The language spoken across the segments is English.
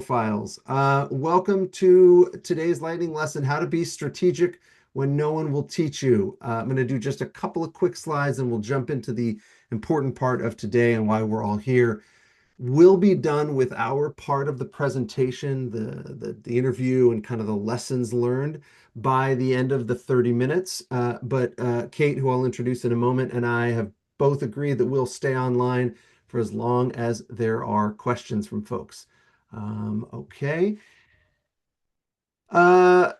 profiles. Welcome to today's lightning lesson, how to be strategic when no one will teach you. I'm going to do just a couple of quick slides and we'll jump into the important part of today and why we're all here. We'll be done with our part of the presentation, the interview and kind of the lessons learned by the end of the 30 minutes. But Kate, who I'll introduce in a moment, and I have both agreed that we'll stay online for as long as there are questions from folks. Okay.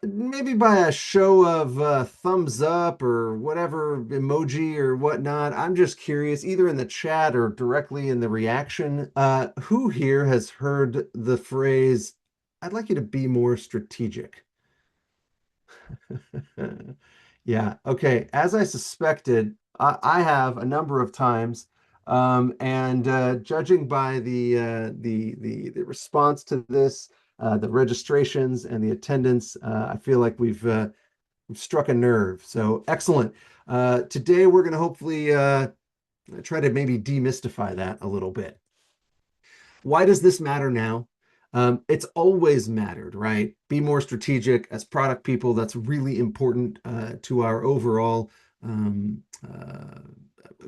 Maybe by a show of thumbs up or whatever emoji or whatnot. I'm just curious, either in the chat or directly in the reaction, who here has heard the phrase, "I'd like you to be more strategic"? Yeah, okay. As I suspected, I have a number of times, and judging by the response to this, the registrations and the attendance, I feel like we've struck a nerve. So excellent. Today we're going to hopefully try to maybe demystify that a little bit. Why does this matter now? It's always mattered, right? Be more strategic as product people. That's really important to our overall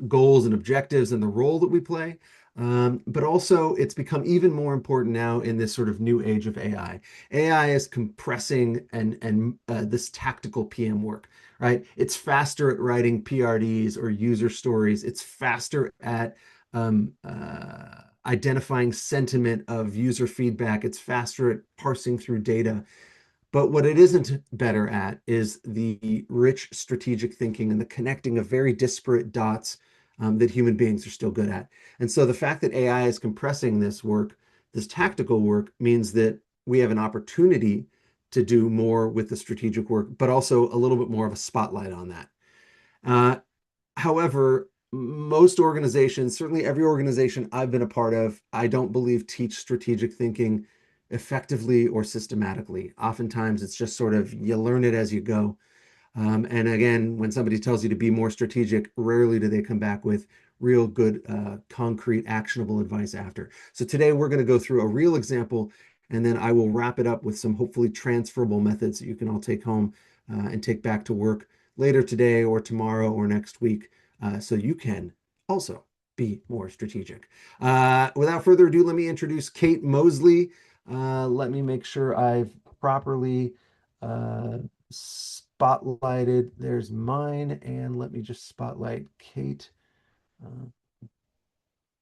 goals and objectives and the role that we play. But also, it's become even more important now in this sort of new age of AI. AI is compressing and this tactical PM work, right? It's faster at writing PRDs or user stories. It's faster at identifying sentiment of user feedback. It's faster at parsing through data. But what it isn't better at is the rich strategic thinking and the connecting of very disparate dots that human beings are still good at. And so the fact that AI is compressing this work, this tactical work, means that we have an opportunity to do more with the strategic work, but also a little bit more of a spotlight on that. Uh, However, most organizations, certainly every organization I've been a part of, I don't believe teach strategic thinking effectively or systematically. Oftentimes, it's just sort of you learn it as you go. And again, when somebody tells you to be more strategic, rarely do they come back with real good, concrete, actionable advice after. So today we're going to go through a real example, and then I will wrap it up with some hopefully transferable methods that you can all take home and take back to work later today or tomorrow or next week, so you can also be more strategic. Without further ado, let me introduce Kate Mosley. Let me make sure I've properly spotlighted. There's mine, and let me just spotlight Kate. Uh,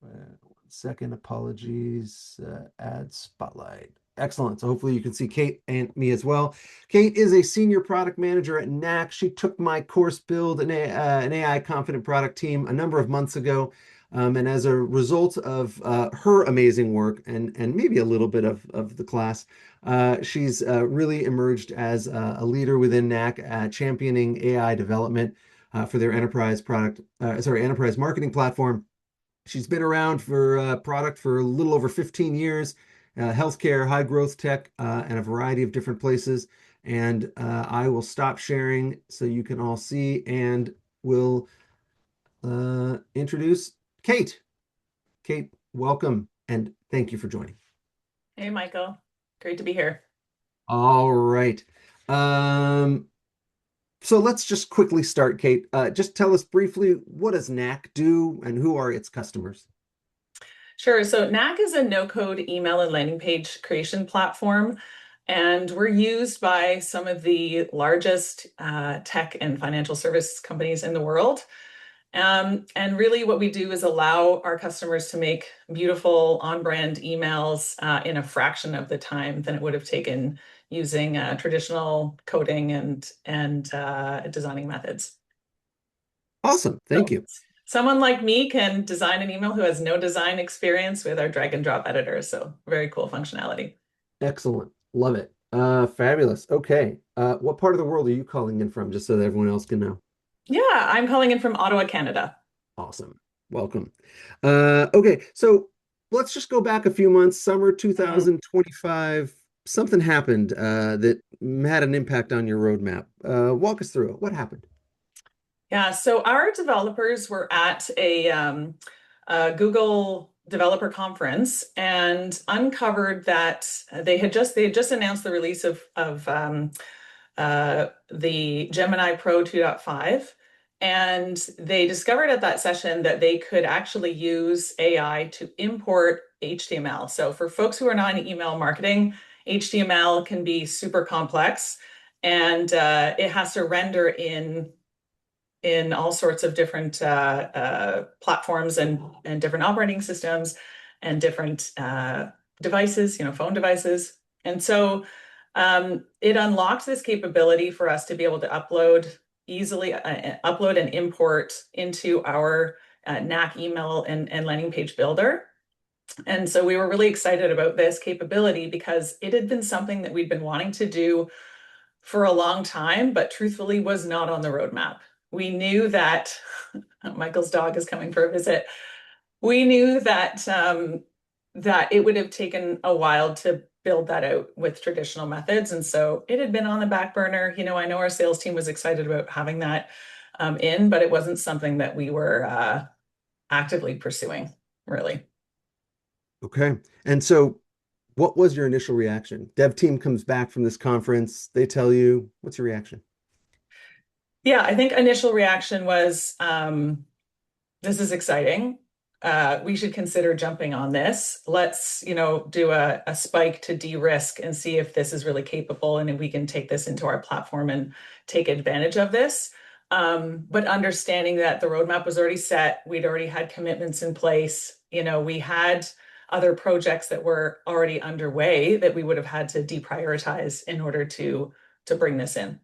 1 second, apologies. Add spotlight. Excellent. So hopefully you can see Kate and me as well. Kate is a senior product manager at Knak. She took my course Build an AI Confident Product Team a number of months ago. And as a result of her amazing work and maybe a little bit of the class, she's really emerged as a leader within Knak, championing AI development for their enterprise marketing platform. She's been around for product for a little over 15 years, healthcare, high growth tech, and a variety of different places. And I will stop sharing so you can all see and will introduce Kate. Kate, welcome and thank you for joining. Hey, Michael. Great to be here. All right. Um, so let's just quickly start, Kate. Just tell us briefly, what does Knack do and who are its customers? Sure. So Knack is a no-code email and landing page creation platform, and we're used by some of the largest tech and financial service companies in the world. And really what we do is allow our customers to make beautiful on-brand emails in a fraction of the time than it would have taken using traditional coding and designing methods. Awesome. Thank So you. someone like me can design an email who has no design experience with our drag and drop editor. So very cool functionality. Excellent. Love it. Fabulous. Okay. What part of the world are you calling in from, just so that everyone else can know? Yeah, I'm calling in from Ottawa, Canada. Awesome. Welcome. Okay, so let's just go back a few months, summer Mhm. 2025. Something happened that had an impact on your roadmap. Walk us through it. What happened? Yeah, so our developers were at a Google developer conference and uncovered that they had just announced the release of the Gemini Pro 2.5. And they discovered at that session that they could actually use AI to import HTML. So for folks who are not in email marketing, HTML can be super complex, and it has to render in all sorts of different platforms and different operating systems and different devices, phone devices. And so it unlocked this capability for us to be able to easily upload and import into our Knack email and landing page builder. And so we were really excited about this capability because it had been something that we'd been wanting to do for a long time, but truthfully was not on the roadmap. We knew that Michael's dog is coming for a visit. We knew that it would have taken a while to build that out with traditional methods. And so it had been on the back burner. I know our sales team was excited about having that but it wasn't something that we were actively pursuing, really. Okay. And so what was your initial reaction? Dev team comes back from this conference, they tell you, what's your reaction? Yeah, I think initial reaction was, this is exciting. We should consider jumping on this. Let's, do a spike to de-risk and see if this is really capable and if we can take this into our platform and take advantage of this. But understanding that the roadmap was already set, we'd already had commitments in place. We had other projects that were already underway that we would have had to deprioritize in order to bring this in.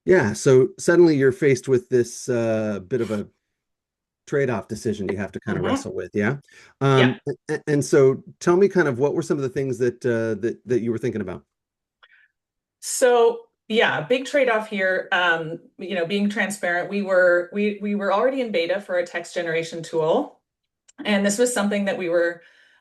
Yeah, so suddenly you're faced with this bit of a trade-off decision you have to kind of Mhm. wrestle with, yeah. Yeah. And so tell me kind of what were some of the things that you were thinking about? So yeah, big trade-off here. Being transparent, we were already in beta for a text generation tool, and this was something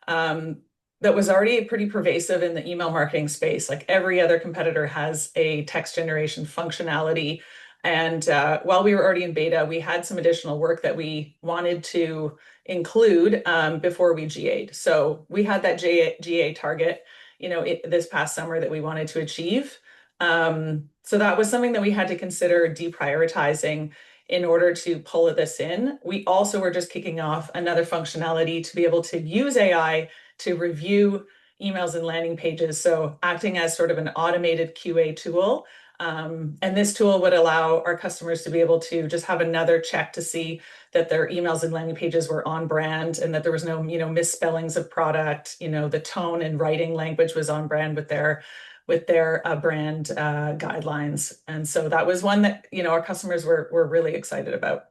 um, that was already pretty pervasive in the email marketing space. Like every other competitor has a text generation functionality. And while we were already in beta, we had some additional work that we wanted to include before we GA'd. So we had that GA target, this past summer that we wanted to achieve. So that was something that we had to consider deprioritizing in order to pull this in. We also were just kicking off another functionality to be able to use AI to review emails and landing pages. So acting as sort of an automated QA tool. And this tool would allow our customers to be able to just have another check to see that their emails and landing pages were on brand and that there was no, misspellings of product, the tone and writing language was on brand with their brand guidelines. And so that was one that, our customers were really excited about.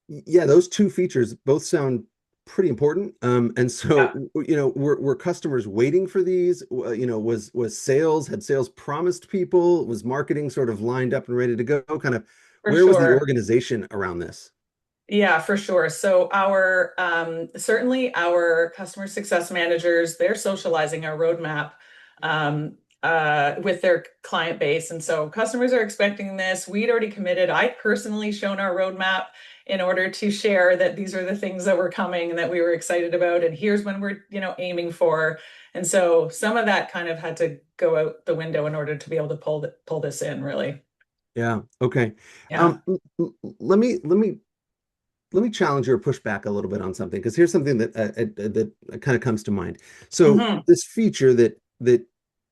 Yeah, those two features both sound pretty important. And so, Yeah, were customers waiting for these? Had sales promised people? Was marketing sort of lined up and ready to go? Kind of, for where was the sure. organization around this? Yeah, for sure. So our certainly our customer success managers, they're socializing our roadmap with their client base. And so customers are expecting this. We'd already committed. I personally shown our roadmap in order to share that these are the things that were coming and that we were excited about. And here's when we're, aiming for. And so some of that kind of had to go out the window in order to be able to pull this in, really. Yeah. Okay. Yeah. Let me challenge you or push back a little bit on something because here's something that kind of comes to mind. So Hmm. this feature that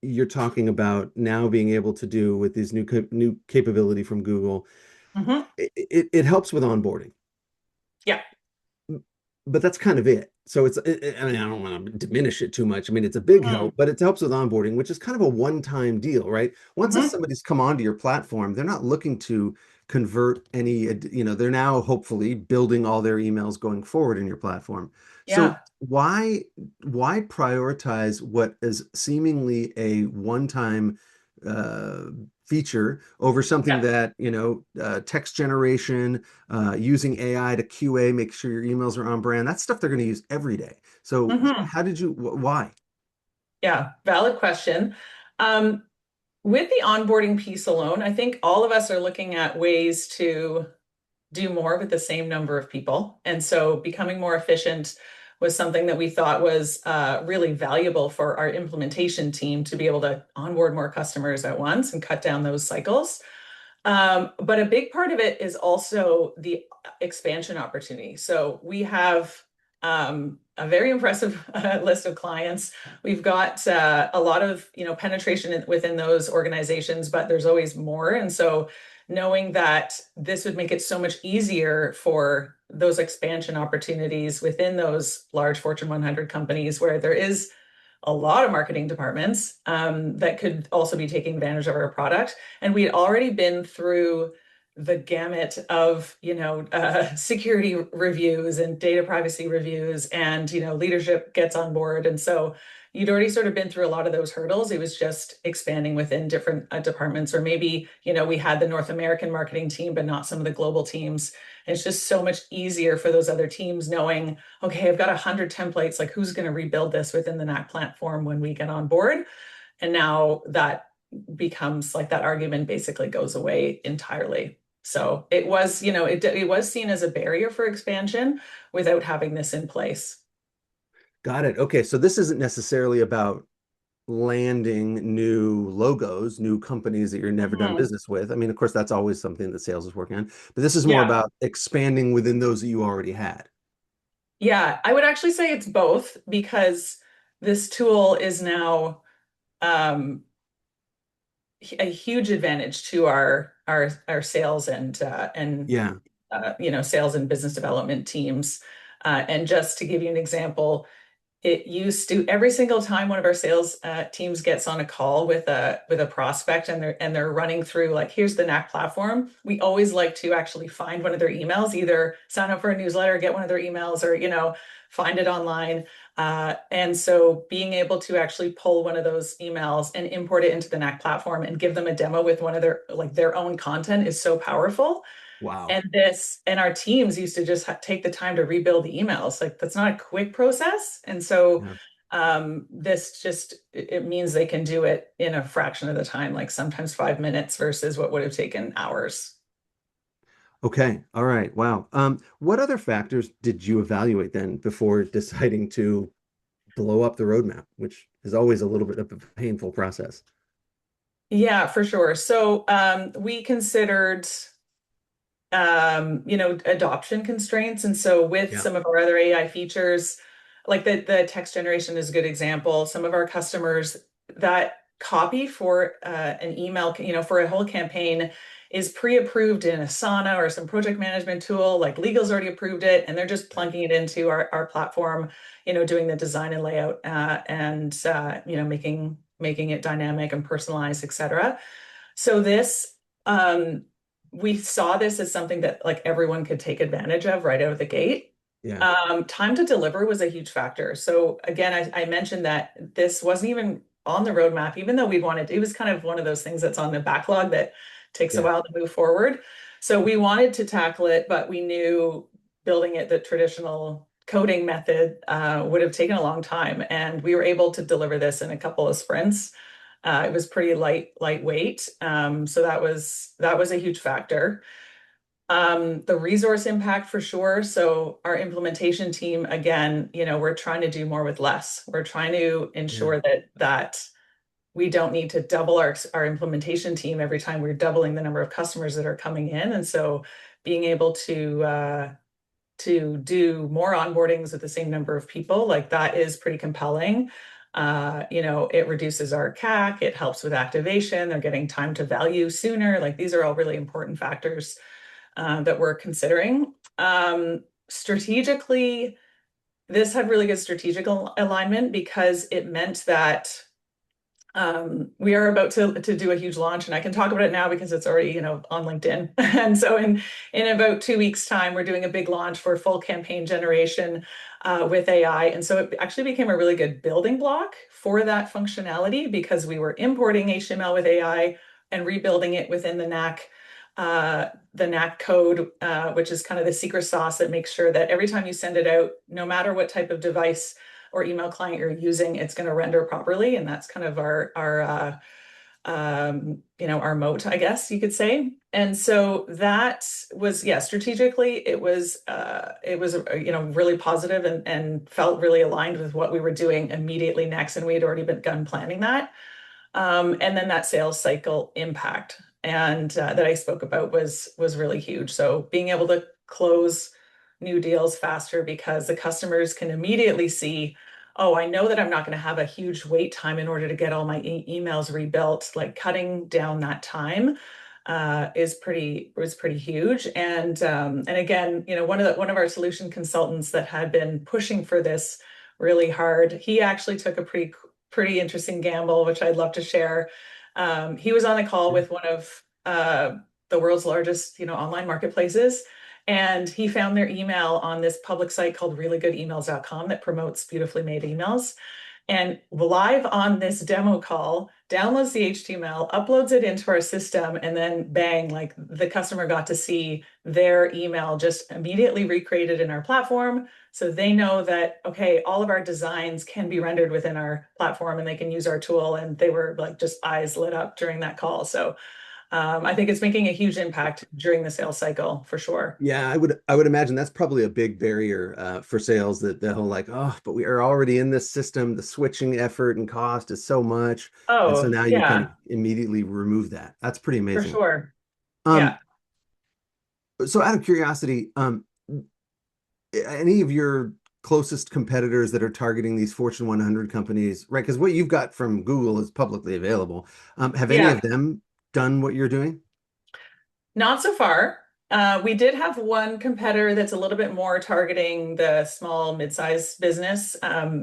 you're talking about now being able to do with these new capability from Google, Hmm. it helps with onboarding, Yeah. but that's kind of it. So I mean, I don't want to diminish it too much. I mean, it's a big Hmm. help, but it helps with onboarding, which is kind of a one-time deal, right? Once Hmm. somebody's come onto your platform, they're not looking to convert they're now hopefully building all their emails going forward in your platform. So Yeah. why prioritize what is seemingly a one-time uh, feature over something Yeah. that, text generation, using AI to QA, make sure your emails are on brand. That's stuff they're going to use every day. So Hmm. how did you, why? Yeah. Valid question. Um, with the onboarding piece alone, I think all of us are looking at ways to do more with the same number of people. And so becoming more efficient was something that we thought was really valuable for our implementation team to be able to onboard more customers at once and cut down those cycles. But a big part of it is also the expansion opportunity. So we have a very impressive list of clients. We've got a lot of penetration within those organizations, but there's always more. And so knowing that this would make it so much easier for those expansion opportunities within those large Fortune 100 companies where there is a lot of marketing departments that could also be taking advantage of our product. And we'd already been through the gamut of, security reviews and data privacy reviews, and, leadership gets on board. And so you'd already sort of been through a lot of those hurdles. It was just expanding within different departments, or maybe, we had the North American marketing team, but not some of the global teams. And it's just so much easier for those other teams knowing, okay, I've got 100 templates, like who's going to rebuild this within the Knak platform when we get on board? And now that becomes like that argument basically goes away entirely. So it was, it was seen as a barrier for expansion without having this in place. Got it. Okay, so this isn't necessarily about landing new logos, new companies that you're never done Mhm. business with. I mean, of course, that's always something that sales is working on, but this is more Yeah. about expanding within those that you already had. Yeah. I would actually say it's both because this tool is now um, a huge advantage to our sales Yeah, sales and business development teams. And just to give you an example, it used to every single time one of our sales teams gets on a call with a prospect and they're running through like here's the Knack platform. We always like to actually find one of their emails, either sign up for a newsletter, get one of their emails, or find it online. And so being able to actually pull one of those emails and import it into the Knack platform and give them a demo with one of their own content is so powerful. wow. And our teams used to just take the time to rebuild the emails. Like that's not a quick process. And so Yeah. this just it means they can do it in a fraction of the time, like sometimes 5 minutes versus what would have taken hours. Okay. All right. Wow. What other factors did you evaluate then before deciding to blow up the roadmap, which is always a little bit of a painful process? Yeah, for sure. So we considered adoption constraints. And so with Yeah. some of our other AI features, like the text generation is a good example. Some of our customers that copy for an email, for a whole campaign is pre-approved in Asana or some project management tool, like legal's already approved it, and they're just Right. plunking it into our platform, doing the design and layout and making it dynamic and personalized, etc. So this we saw this as something that like everyone could take advantage of right out of the gate. Yeah. Time to deliver was a huge factor. So again, I mentioned that this wasn't even on the roadmap, even though we wanted, it was kind of one of those things that's on the backlog that takes a Yeah. while to move forward. So we wanted to tackle it, but we knew building it the traditional coding method would have taken a long time. And we were able to deliver this in a couple of sprints. It was pretty lightweight. So that was a huge factor. The resource impact for sure. So our implementation team, again, we're trying to do more with less. We're trying to Yeah. ensure that we don't need to double our implementation team every time we're doubling the number of customers that are coming in. And so being able to do more onboardings with the same number of people, like that is pretty compelling. It reduces our CAC, it helps with activation, they're getting time to value sooner. Like these are all really important factors that we're considering. Strategically, this had really good strategic alignment because it meant that we are about to do a huge launch, and I can talk about it now because it's already, on LinkedIn. And so in about 2 weeks' time, we're doing a big launch for full campaign generation with AI. And so it actually became a really good building block for that functionality because we were importing HTML with AI and rebuilding it within the Knack code, which is kind of the secret sauce that makes sure that every time you send it out, no matter what type of device or email client you're using, it's going to render properly. And that's kind of our moat, I guess you could say. And so that was, yeah, strategically, it was really positive and felt really aligned with what we were doing immediately next. And we had already begun planning that. And then that sales cycle impact and that I spoke about was really huge. So being able to close new deals faster because the customers can immediately see, oh, I know that I'm not going to have a huge wait time in order to get all my emails rebuilt. Like cutting down that time is pretty huge. And again, one of our solution consultants that had been pushing for this really hard, he actually took a pretty interesting gamble, which I'd love to share. He was on a call with one of the world's largest, online marketplaces, and he found their email on this public site called reallygoodemails.com that promotes beautifully made emails. And live on this demo call, downloads the HTML, uploads it into our system, and then bang, like the customer got to see their email just immediately recreated in our platform. So they know that, okay, all of our designs can be rendered within our platform and they can use our tool. And they were like just eyes lit up during that call. So I think it's making a huge impact during the sales cycle for sure. Yeah, I would imagine that's probably a big barrier for sales, that the whole like, oh, but we are already in this system. The switching effort and cost is so much. And so Oh, now you kind of yeah, immediately remove that. That's pretty for amazing. sure. Um, Yeah. so out of curiosity, any of your closest competitors that are targeting these Fortune 100 companies, right? Because what you've got from Google is publicly available. Have any Yeah. of them done what you're doing? Not so far. We did have one competitor that's a little bit more targeting the small, mid-sized business.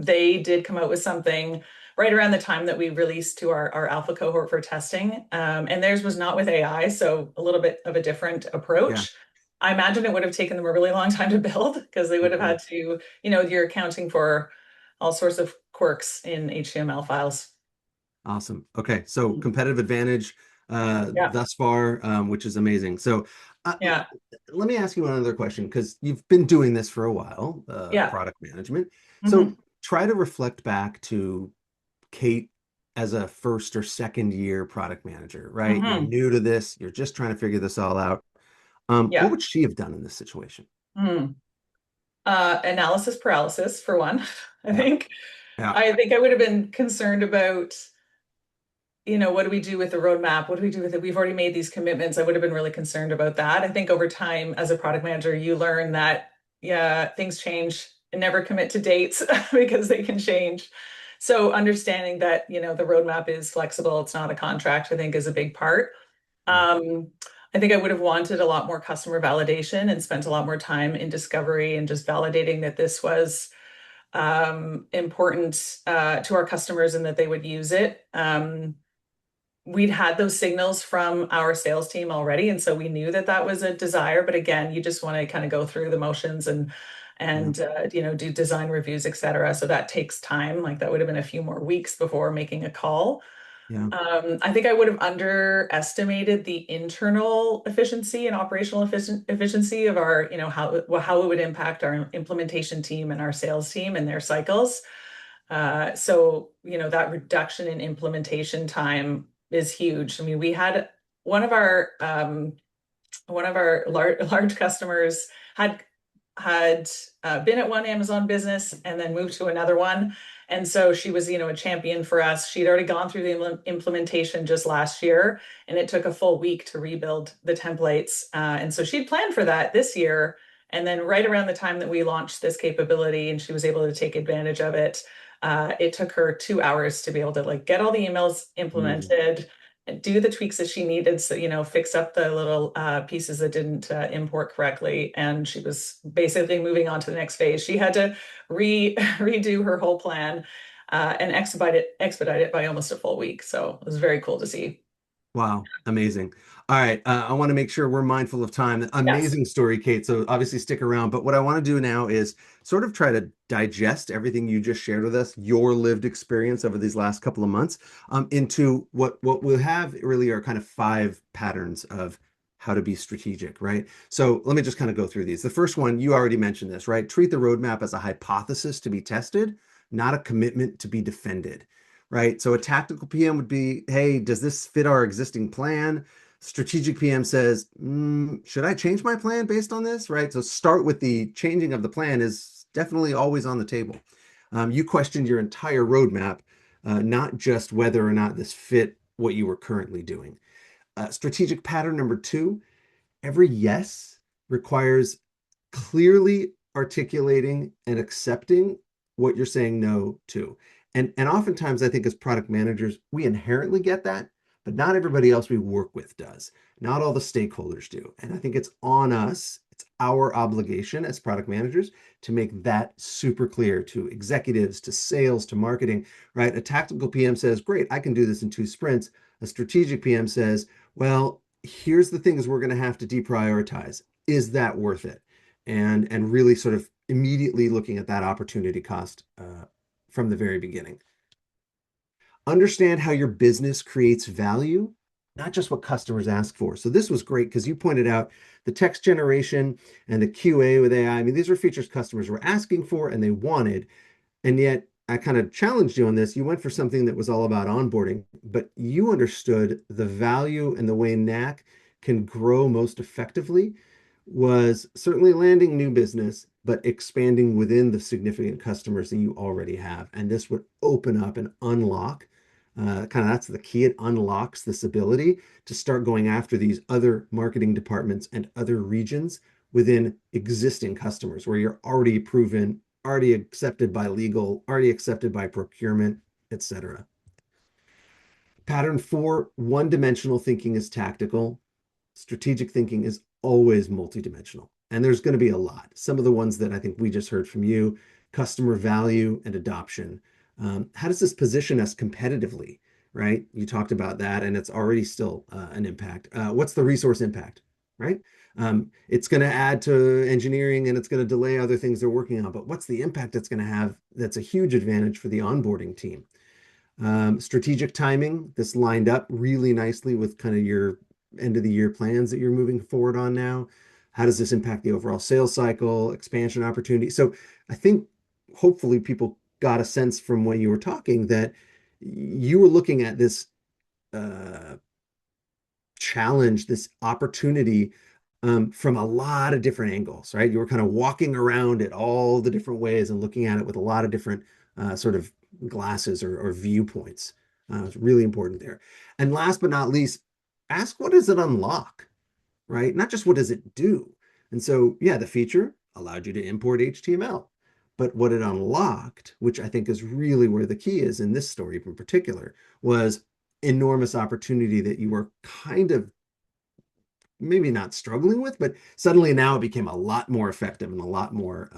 They did come out with something right around the time that we released to our alpha cohort for testing. And theirs was not with AI, so a little bit of a different Yeah. approach. I imagine it would have taken them a really long time to build because they would have Mhm. had to, you're accounting for all sorts of quirks in HTML files. Awesome. Okay, so Mm. competitive advantage Yeah, thus far, which is amazing. So yeah, let me ask you another question, because you've been doing this for a while, yeah. product management. So Hmm. try to reflect back to Kate as a first or second year product manager, right? You're Hmm. new to this, you're just trying to figure this all out. What Yeah. would she have done in this situation? Hmm. Analysis paralysis for one. I Yeah, think. yeah, I think I would have been concerned about, what do we do with the roadmap? What do we do with it? We've already made these commitments. I would have been really concerned about that. I think over time, as a product manager, you learn that, yeah, things change and never commit to dates because they can change. So understanding that, the roadmap is flexible, it's not a contract, I think is a big part. yeah, Um, I think I would have wanted a lot more customer validation and spent a lot more time in discovery and just validating that this was important to our customers and that they would use it. We'd had those signals from our sales team already, and so we knew that that was a desire. But again, you just want to kind of go through the motions and yeah, do design reviews, et cetera. So that takes time. Like that would have been a few more weeks before making a call. yeah, I think I would have underestimated the internal efficiency and operational efficiency of our, how it would impact our implementation team and our sales team and their cycles. So, that reduction in implementation time is huge. I mean, we had one of our large customers had been at one Amazon business and then moved to another one. And so she was, a champion for us. She'd already gone through the implementation just last year, and it took a full week to rebuild the templates. And so she'd planned for that this year. And then right around the time that we launched this capability and she was able to take advantage of it, it took her 2 hours to be able to like get all the emails amazing. implemented, do the tweaks that she needed. So, fix up the little pieces that didn't import correctly. And she was basically moving on to the next phase. She had to redo her whole plan and expedite it by almost a full week. So it was very cool to see. Wow, amazing. All right, I want to make sure we're mindful of time. Yes. Amazing story, Kate. So obviously stick around. But what I want to do now is sort of try to digest everything you just shared with us, your lived experience over these last couple of months, into what we'll have really are kind of five patterns of how to be strategic, right? So let me just kind of go through these. The first one, you already mentioned this, right? Treat the roadmap as a hypothesis to be tested, not a commitment to be defended. right? So a tactical PM would be, hey, does this fit our existing plan? Strategic PM says, should I change my plan based on this, right? So start with the changing of the plan is definitely always on the table. You questioned your entire roadmap, not just whether or not this fit what you were currently doing. Strategic pattern number two, every yes requires clearly articulating and accepting what you're saying no to. And oftentimes I think as product managers, we inherently get that, but not everybody else we work with does. Not all the stakeholders do. And I think it's on us, it's our obligation as product managers to make that super clear to executives, to sales, to marketing, right? A tactical PM says, great, I can do this in 2 sprints. A strategic PM says, well, here's the things we're going to have to deprioritize. Is that worth it? And really sort of immediately looking at that opportunity cost from the very beginning. Understand how your business creates value, not just what customers ask for. So this was great because you pointed out the text generation and the QA with AI. I mean, these are features customers were asking for and they wanted. And yet I kind of challenged you on this. You went for something that was all about onboarding, but you understood the value and the way Knack can grow most effectively was certainly landing new business, but expanding within the significant customers that you already have. And this would open up and unlock, kind of that's the key. It unlocks this ability to start going after these other marketing departments and other regions within existing customers where you're already proven, already accepted by legal, already accepted by procurement, etc. Pattern four, one-dimensional thinking is tactical. Strategic thinking is always multidimensional. And there's going to be a lot. Some of the ones that I think we just heard from you, customer value and adoption. How does this position us competitively, right? You talked about that, and it's already still an impact. What's the resource impact, right? It's going to add to engineering and it's going to delay other things they're working on. But what's the impact it's going to have that's a huge advantage for the onboarding team? Strategic timing, this lined up really nicely with kind of your end of the year plans that you're moving forward on now. How does this impact the overall sales cycle, expansion opportunity? So I think hopefully people got a sense from when you were talking that you were looking at this uh, challenge, this opportunity from a lot of different angles, right? You were kind of walking around it all the different ways and looking at it with a lot of different sort of glasses or viewpoints. It's really important there. And last but not least, ask what does it unlock, right? Not just what does it do. And so, yeah, the feature allowed you to import HTML, but what it unlocked, which I think is really where the key is in this story in particular, was enormous opportunity that you were kind of maybe not struggling with, but suddenly now it became a lot more effective and a lot more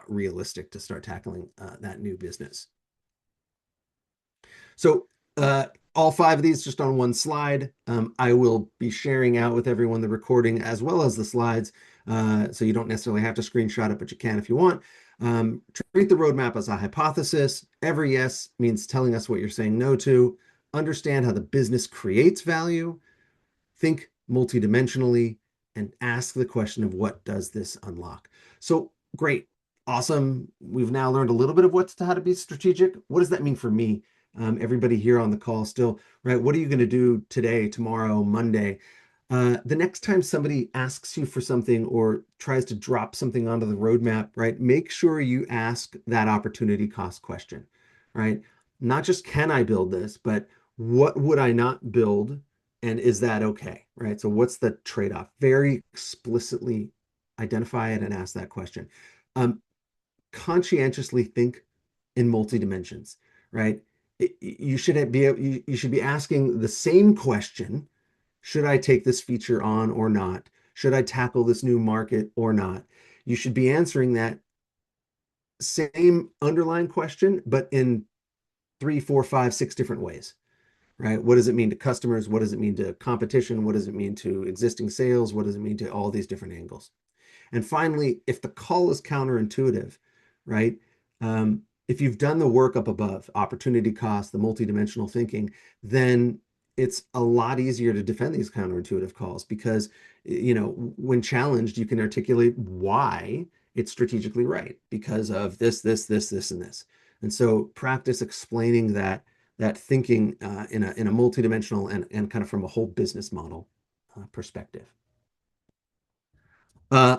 realistic to start tackling that new business. So all 5 of these just on one slide. I will be sharing out with everyone the recording as well as the slides. So you don't necessarily have to screenshot it, but you can if you want. Treat the roadmap as a hypothesis. Every yes means telling us what you're saying no to. Understand how the business creates value. Think multidimensionally and ask the question of what does this unlock? So great, awesome. We've now learned a little bit of how to be strategic. What does that mean for me? Everybody here on the call still, right? What are you going to do today, tomorrow, Monday? The next time somebody asks you for something or tries to drop something onto the roadmap, right? Make sure you ask that opportunity cost question, right? Not just can I build this, but what would I not build? And is that okay, right? So what's the trade-off? Very explicitly identify it and ask that question. Conscientiously think in multi-dimensions, right? You should be asking the same question. Should I take this feature on or not? Should I tackle this new market or not? You should be answering that same underlying question, but in 3, 4, 5, 6 different ways, right? What does it mean to customers? What does it mean to competition? What does it mean to existing sales? What does it mean to all these different angles? And finally, if the call is counterintuitive, right? If you've done the work up above, opportunity cost, the multidimensional thinking, then it's a lot easier to defend these counterintuitive calls because, when challenged, you can articulate why it's strategically right because of this, and this. And so practice explaining that that thinking in a multidimensional and kind of from a whole business model perspective. Uh,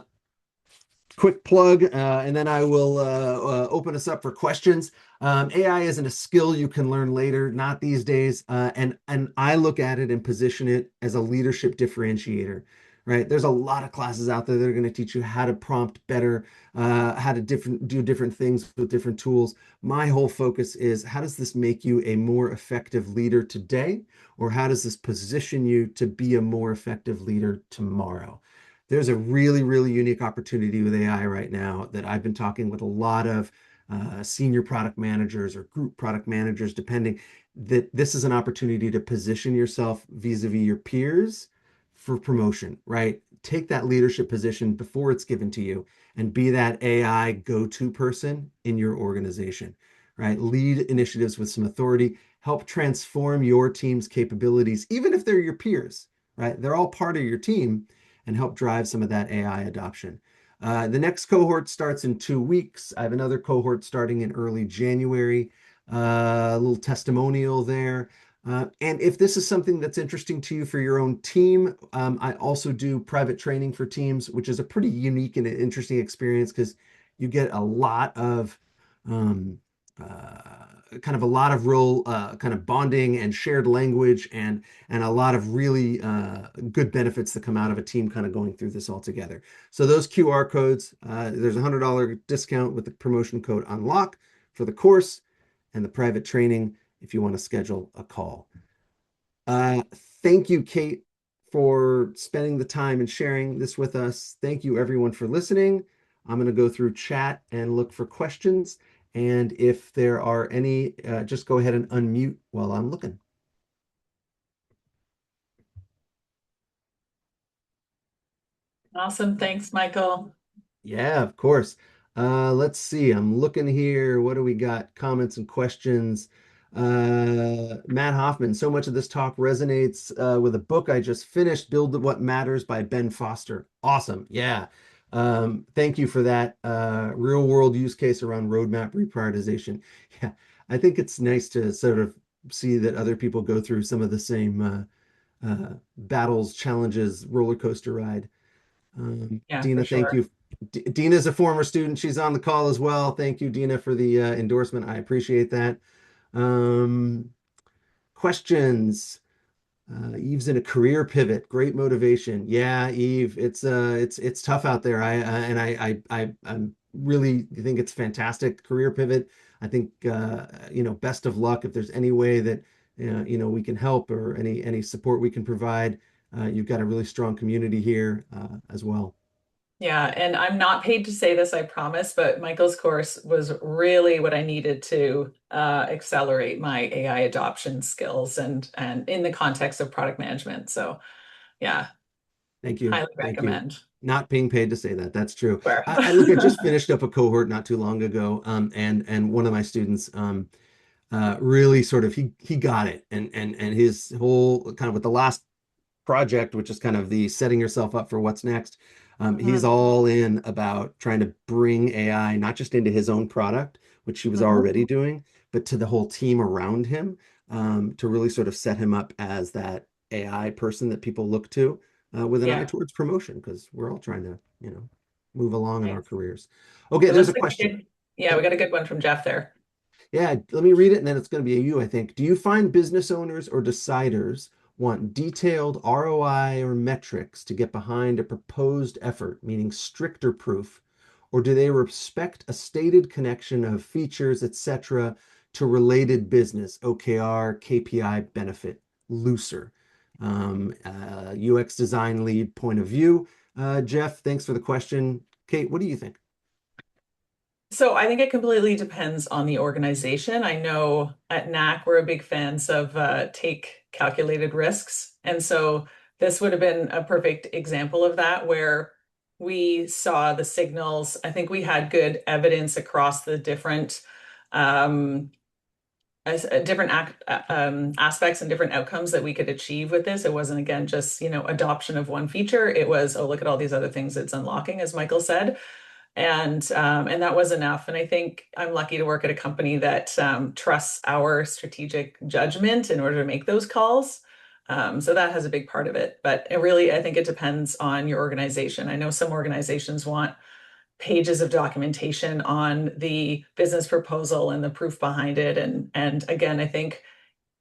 Quick plug, and then I will open us up for questions. AI isn't a skill you can learn later, not these days. And I look at it and position it as a leadership differentiator, right? There's a lot of classes out there that are going to teach you how to prompt better, how to do different things with different tools. My whole focus is how does this make you a more effective leader today, or how does this position you to be a more effective leader tomorrow? There's a really, really unique opportunity with AI right now that I've been talking with a lot of senior product managers or group product managers, depending, that this is an opportunity to position yourself vis-a-vis your peers for promotion, right? Take that leadership position before it's given to you and be that AI go-to person in your organization, right? Lead initiatives with some authority, help transform your team's capabilities, even if they're your peers, right? They're all part of your team, and help drive some of that AI adoption. The next cohort starts in 2 weeks. I have another cohort starting in early January. A little testimonial there. And if this is something that's interesting to you for your own team, I also do private training for teams, which is a pretty unique and interesting experience because you get a lot of um, kind of a lot of real kind of bonding and shared language and a lot of really good benefits that come out of a team kind of going through this all together. So those QR codes, there's a $100 discount with the promotion code UNLOCK for the course and the private training if you want to schedule a call. Uh, Thank you, Kate, for spending the time and sharing this with us. Thank you, everyone, for listening. I'm going to go through chat and look for questions. And if there are any, just go ahead and unmute while I'm looking. Awesome. Thanks, Michael. Yeah, of course. Let's see. I'm looking here. What do we got? Comments and questions. Matt Hoffman, so much of this talk resonates with a book I just finished, Build What Matters by Ben Foster. Awesome. Yeah. Thank you for that real world use case around roadmap reprioritization. Yeah, I think it's nice to sort of see that other people go through some of the same battles, challenges, roller coaster ride. Yeah, for Dina, thank sure. you. Dina's a former student. She's on the call as well. Thank you, Dina, for the endorsement. I appreciate that. Um, Questions. Eve's in a career pivot. Great motivation. Yeah, Eve, it's tough out there. I'm really think it's fantastic career pivot. I think best of luck if there's any way that we can help or any support we can provide. You've got a really strong community here as well. Yeah, and I'm not paid to say this, I promise, but Michael's course was really what I needed to accelerate my AI adoption skills and in the context of product management. So yeah, Thank you. highly Thank you. recommend. Not being paid to say that. That's true. Where? I look, I just finished up a cohort not too long ago, and one of my students really sort of he got it, and his whole kind of with the last project, which is kind of the setting yourself up for what's next. He's Mhm, all in about trying to bring AI not just into his own product, which he was mhm. already doing, but to the whole team around him, to really sort of set him up as that AI person that people look to with an eye Yeah, towards promotion, because we're all trying to, move along in our nice. careers. Okay, So there's let's a take a question. good, yeah, we Oh, got a good one from Jeff there. yeah, let me read it and then it's going to be a you, I think. Do you find business owners or deciders want detailed ROI or metrics to get behind a proposed effort, meaning stricter proof, or do they respect a stated connection of features, etc., to related business, OKR, KPI benefit, looser? UX design lead point of view. Jeff, thanks for the question. Kate, what do you think? So I think it completely depends on the organization. I know at Knack, we're big fans of take calculated risks. And so this would have been a perfect example of that, where we saw the signals. I think we had good evidence across the different um, aspects and different outcomes that we could achieve with this. It wasn't, again, just, adoption of one feature. It was, oh, look at all these other things it's unlocking, as Michael said. And that was enough. And I think I'm lucky to work at a company that trusts our strategic judgment in order to make those calls. So that has a big part of it. But it really, I think it depends on your organization. I know some organizations want pages of documentation on the business proposal and the proof behind it. And again, I think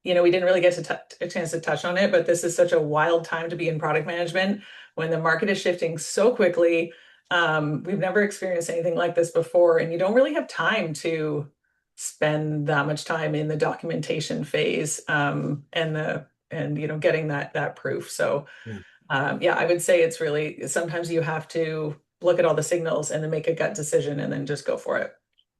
we didn't really get a chance to touch on it, but this is such a wild time to be in product management when the market is shifting so quickly. We've never experienced anything like this before, and you don't really have time to spend that much time in the documentation phase, and getting that proof. So Yeah. yeah, I would say it's really sometimes you have to look at all the signals and then make a gut decision and then just go for it.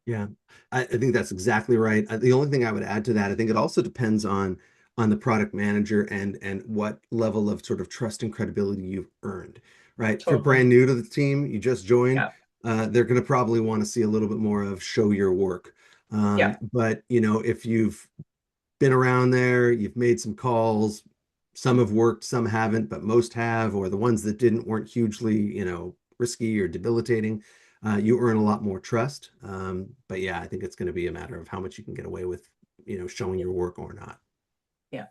Yeah, I think that's exactly right. The only thing I would add to that, I think it also depends on the product manager and what level of sort of trust and credibility you've earned, right? If you're Totally. brand new to the team, you just joined, Yeah. they're going to probably want to see a little bit more of show your work. Yeah. But if you've been around there, you've made some calls, some have worked, some haven't, but most have, or the ones that didn't weren't hugely, risky or debilitating. You earn a lot more trust. But yeah, I think it's going to be a matter of how much you can get away with, showing your work or not. Yeah.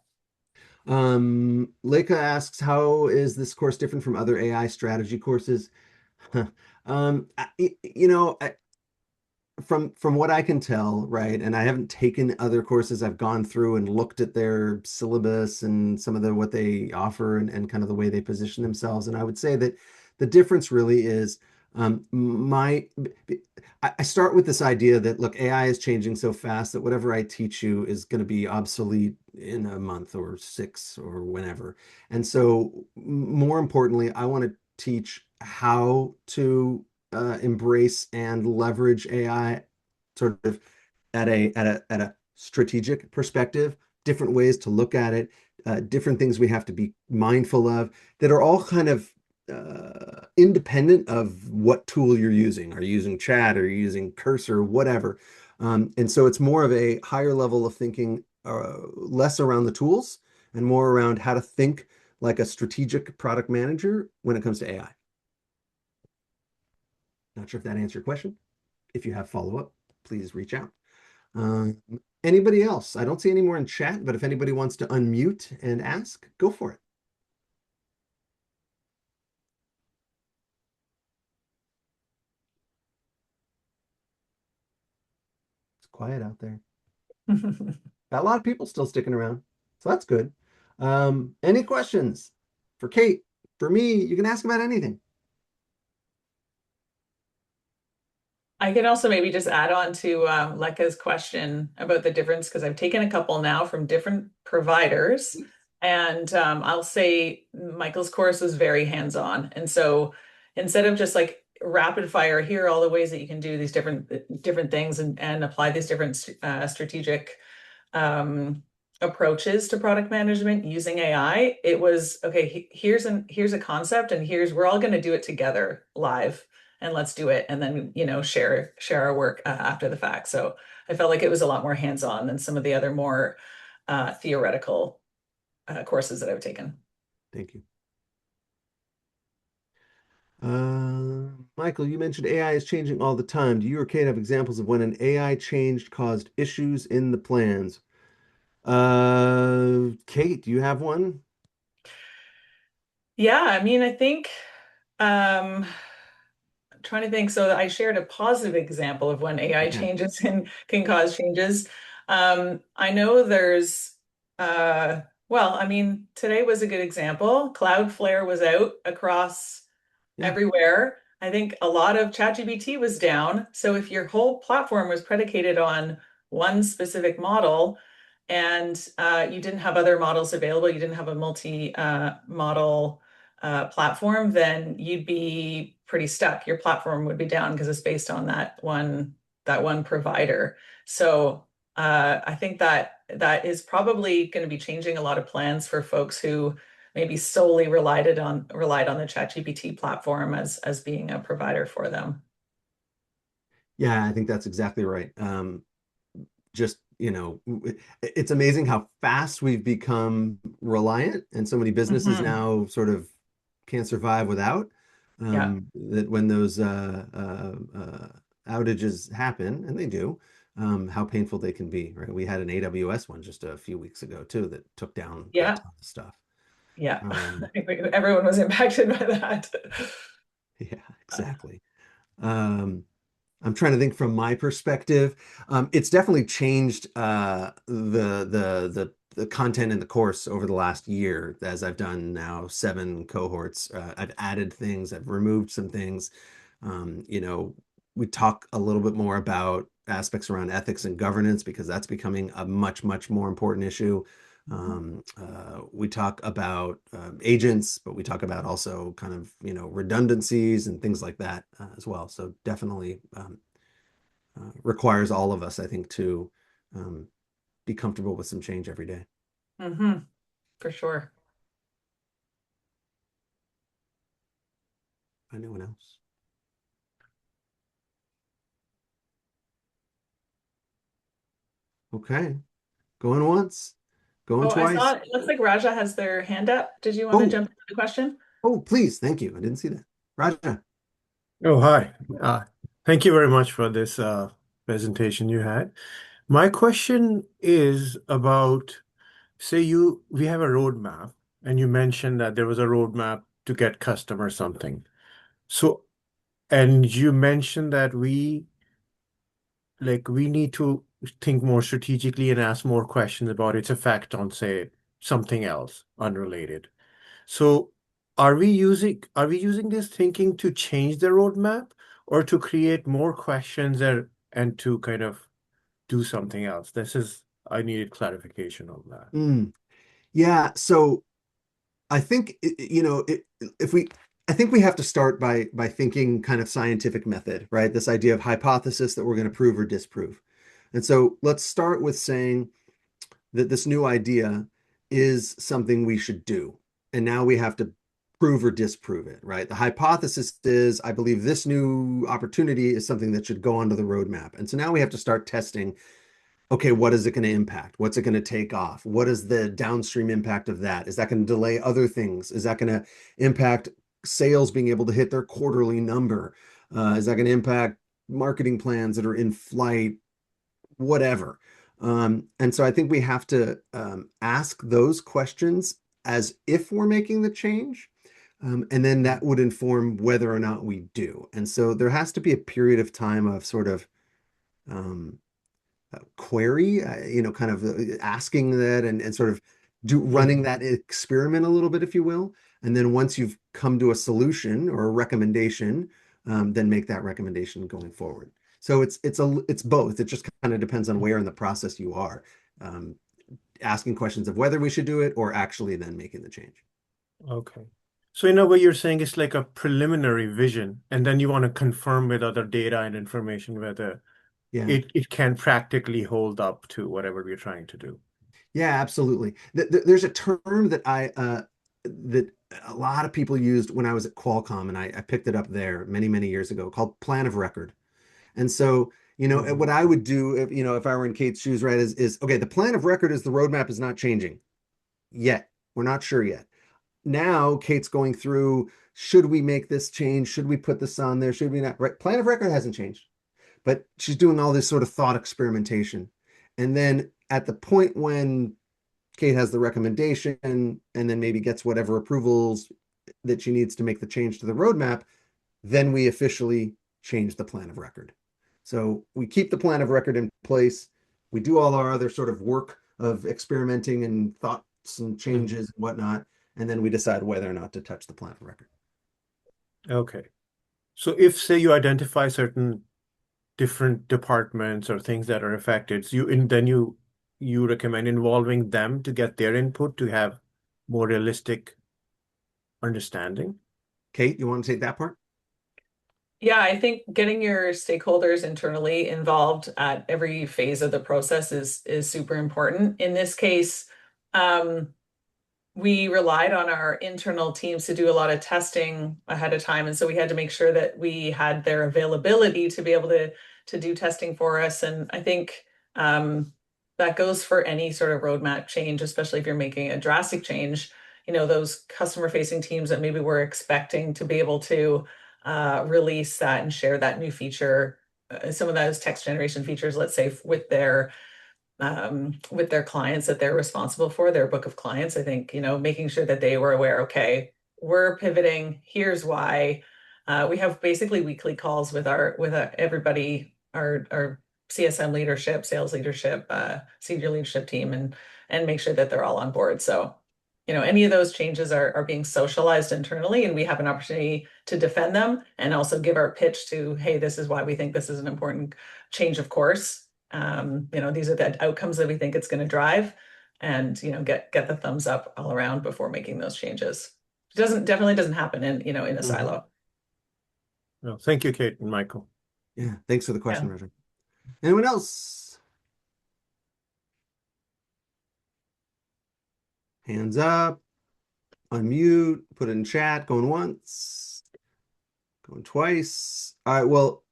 Leica asks, how is this course different from other AI strategy courses? From what I can tell, right, and I haven't taken other courses, I've gone through and looked at their syllabus and some of the what they offer and kind of the way they position themselves. And I would say that the difference really is my I start with this idea that look, AI is changing so fast that whatever I teach you is going to be obsolete in a month or six or whenever. And so more importantly, I want to teach how to embrace and leverage AI sort of at a strategic perspective, different ways to look at it, different things we have to be mindful of that are all kind of independent of what tool you're using. Are you using chat? Are you using cursor? Whatever. And so it's more of a higher level of thinking, less around the tools and more around how to think like a strategic product manager when it comes to AI. Not sure if that answered your question. If you have follow-up, please reach out. Um, Anybody else? I don't see any more in chat, but if anybody wants to unmute and ask, go for it. It's quiet out there. Got a lot of people still sticking around, so that's good. Any questions for Kate? For me, you can ask about anything. I can also maybe just add on to Lekka's question about the difference because I've taken a couple now from different providers. And I'll say Michael's course was very hands-on. And so instead of just like rapid fire, here are all the ways that you can do these different things and apply these different strategic um, approaches to product management using AI, it was okay, here's a concept and we're all going to do it together live and let's do it and then share our work after the fact. So I felt like it was a lot more hands-on than some of the other more theoretical courses that I've taken. Thank you. Michael, you mentioned AI is changing all the time. Do you or Kate have examples of when an AI change caused issues in the plans? Kate, do you have one? Yeah, I mean, I think um, I'm trying to think. So I shared a positive example of when AI Yeah, changes can cause changes. I know well, I mean, today was a good example. Cloudflare was out across yeah. everywhere. I think a lot of ChatGPT was down. So if your whole platform was predicated on one specific model and you didn't have other models available, you didn't have a multi-model platform, then you'd be pretty stuck. Your platform would be down because it's based on that one provider. So I think that is probably going to be changing a lot of plans for folks who maybe solely relied on the ChatGPT platform as being a provider for them. Yeah, I think that's exactly right. Just, it's amazing how fast we've become reliant, and so many businesses Hmm. now sort of can't survive without. Yeah. that when those outages happen, and they do, how painful they can be, right? We had an AWS one just a few weeks ago too that took down a Yeah. ton of stuff. Yeah. Um, I think everyone was impacted by that. yeah, exactly. Um, I'm trying to think from my perspective. It's definitely changed the content in the course over the last year as I've done now 7 cohorts. I've added things, I've removed some things. You know, we talk a little bit more about aspects around ethics and governance because that's becoming a much more important issue. We talk about agents, but we talk about also kind of, redundancies and things like that as well. So definitely requires all of us, I think, to um, be comfortable with some change every day. For sure. Anyone else? Okay. Going once, going Oh, I saw twice. it. It looks like Raja has their hand up. Did you want to Oh, jump into the question? oh, please. Thank you. I didn't see that. Raja. Oh, hi. Thank you very much for this presentation you had. My question is about, say we have a roadmap, and you mentioned that there was a roadmap to get customer something. So, and you mentioned that we need to think more strategically and ask more questions about its effect on, say, something else unrelated. So are we using this thinking to change the roadmap or to create more questions and to kind of do something else? I needed clarification on that. Mm, yeah. So I think, if we, I think we have to start by thinking kind of scientific method, right? This idea of hypothesis that we're going to prove or disprove. And so let's start with saying that this new idea is something we should do. And now we have to prove or disprove it, right? The hypothesis is, I believe this new opportunity is something that should go onto the roadmap. And so now we have to start testing, okay, what is it going to impact? What's it going to take off? What is the downstream impact of that? Is that going to delay other things? Is that going to impact sales being able to hit their quarterly number? Is that going to impact marketing plans that are in flight? Whatever. And so I think we have to ask those questions as if we're making the change. And then that would inform whether or not we do. And so there has to be a period of time of sort of um, query, kind of asking that and sort of running Mhm. that experiment a little bit, if you will. And then once you've come to a solution or a recommendation, then make that recommendation going forward. So it's both. It just kind of depends on where in the process you are, um, asking questions of whether we should do it or actually then making the change. Okay. So in a way, you're saying it's like a preliminary vision, and then you want to confirm with other data and information whether Yeah. it can practically hold up to whatever we're trying to do. Yeah, absolutely. There's a term that a lot of people used when I was at Qualcomm, and I picked it up there many years ago, called plan of record. And so, what Mhm. I would do if I were in Kate's shoes, right, is okay, the plan of record is the roadmap is not changing yet. We're not sure yet. Now Kate's going through, should we make this change? Should we put this on there? Should we not? Right. Plan of record hasn't changed, but she's doing all this sort of thought experimentation. And then at the point when Kate has the recommendation and then maybe gets whatever approvals that she needs to make the change to the roadmap, then we officially change the plan of record. So we keep the plan of record in place. We do all our other sort of work of experimenting and thoughts and Mhm. changes and whatnot. And then we decide whether or not to touch the plan of record. Okay. So if, say, you identify certain different departments or things that are affected, so then you recommend involving them to get their input to have more realistic understanding. Kate, you want to take that part? Yeah, I think getting your stakeholders internally involved at every phase of the process is super important. In this case, um, we relied on our internal teams to do a lot of testing ahead of time, and so we had to make sure that we had their availability to be able to do testing for us. And I think that goes for any sort of roadmap change, especially if you're making a drastic change. those customer-facing teams that maybe were expecting to be able to release that and share that new feature, some of those text generation features, let's say with their clients that they're responsible for, their book of clients. I think, making sure that they were aware, okay, we're pivoting, here's why. We have basically weekly calls with everybody, our CSM leadership, sales leadership, senior leadership team, and make sure that they're all on board. So, any of those changes are being socialized internally, and we have an opportunity to defend them and also give our pitch to, hey, this is why we think this is an important change of course. These are the outcomes that we think it's going to drive, and get the thumbs up all around before making those changes. It definitely doesn't happen in a silo. Well, thank you, Kate and Michael. Yeah, thanks for the question, Yeah. Roger. Anyone else? Hands up, unmute, put it in chat, going once, going twice. All right, well,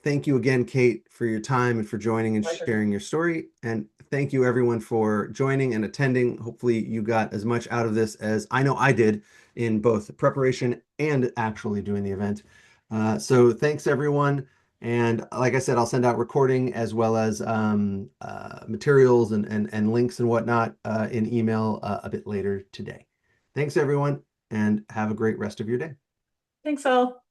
thank you again, Kate, for your time and for joining and Pleasure. sharing your story. And thank you, everyone, for joining and attending. Hopefully, you got as much out of this as I know I did in both preparation and actually doing the event. So thanks, everyone. And like I said, I'll send out recording as well as materials and links and whatnot in email a bit later today. Thanks, everyone, and have a great rest of your day. Thanks all.